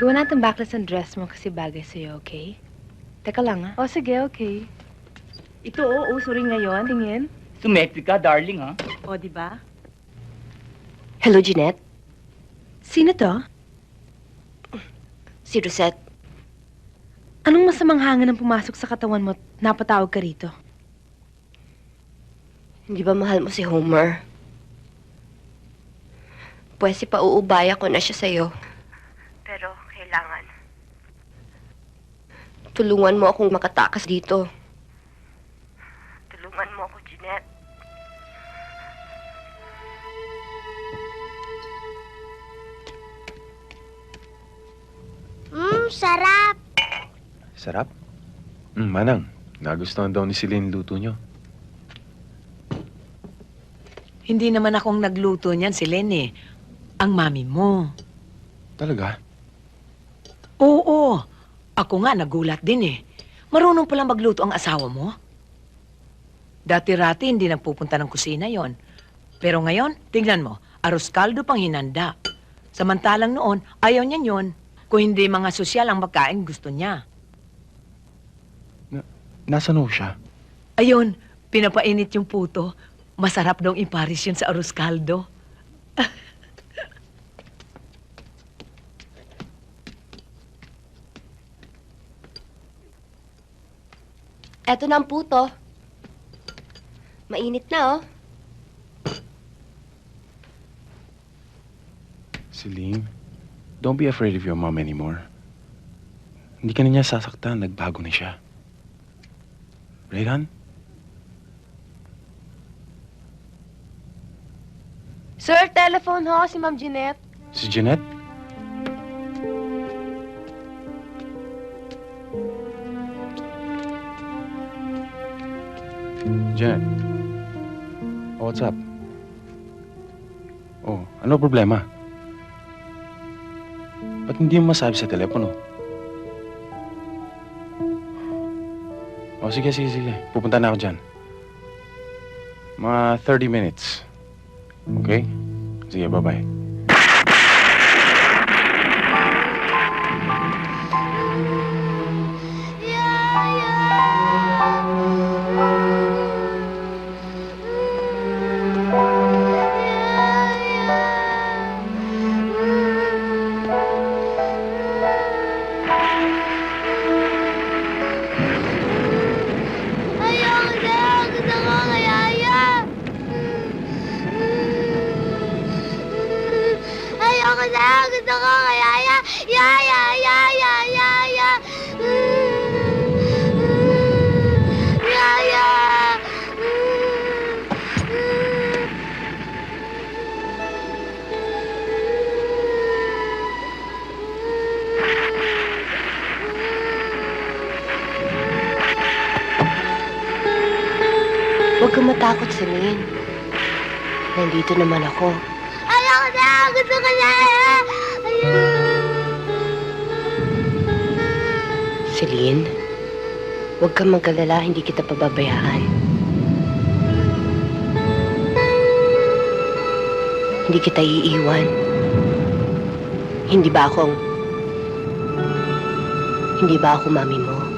Gawa natin backless ang dress mo kasi bagay sa'yo, okay? Teka lang, ha? O, sige, okay. Ito, uso rin ngayon. Tingin. Sumexy ka, darling, ha? O, di ba? Hello, Jeanette. Sino to? Si Rosette. Anong masamang hangin ang pumasok sa katawan mo at napatawag ka rito? Hindi ba mahal mo si Homer? Pwes ipauubaya ko na siya sa'yo. Pero kailangan. Tulungan mo akong makatakas dito. Tulungan mo ako, Jeanette. Sarap! Sarap? Manang, nagustuhan daw ni Celine luto nyo. Hindi naman akong nagluto niyan, si Len, Ang mami mo. Talaga? Oo. Ako nga, nagulat din, Marunong palang magluto ang asawa mo. Dati-rati, hindi nagpupunta ng kusina yon. Pero ngayon, tingnan mo, arroz caldo pang hinanda. Samantalang noon, ayaw niya yon. Kung hindi mga sosyal ang magkain, gusto niya. Nasaan ho siya? Ayun, pinapainit yung puto. Masarap daw iparis yun sa arroz caldo. Eto na ang puto. Mainit na, oh. Celine, don't be afraid of your mom anymore. Hindi ka na niya sasaktan, nagbago na siya. Right, hon? Sir, telephone ho, si Ma'am Jeanette. Si Jeanette? Jeanette? Oh, what's up? Oh, ano problema? Ba't hindi mo masabi sa telepono? Oh, sige. Pupunta na ako dyan. Mga 30 minutes. Okay? Sige, bye-bye. Gusto ko kay Yaya. Yaya, Yaya, Yaya. Yaya. Huwag kang matakot, Celine. Nandito naman ako. Ayoko na. Gusto ko na. Celine, huwag kang mag-alala, hindi kita pababayaan. Hindi kita iiwan. Hindi ba ako mami mo?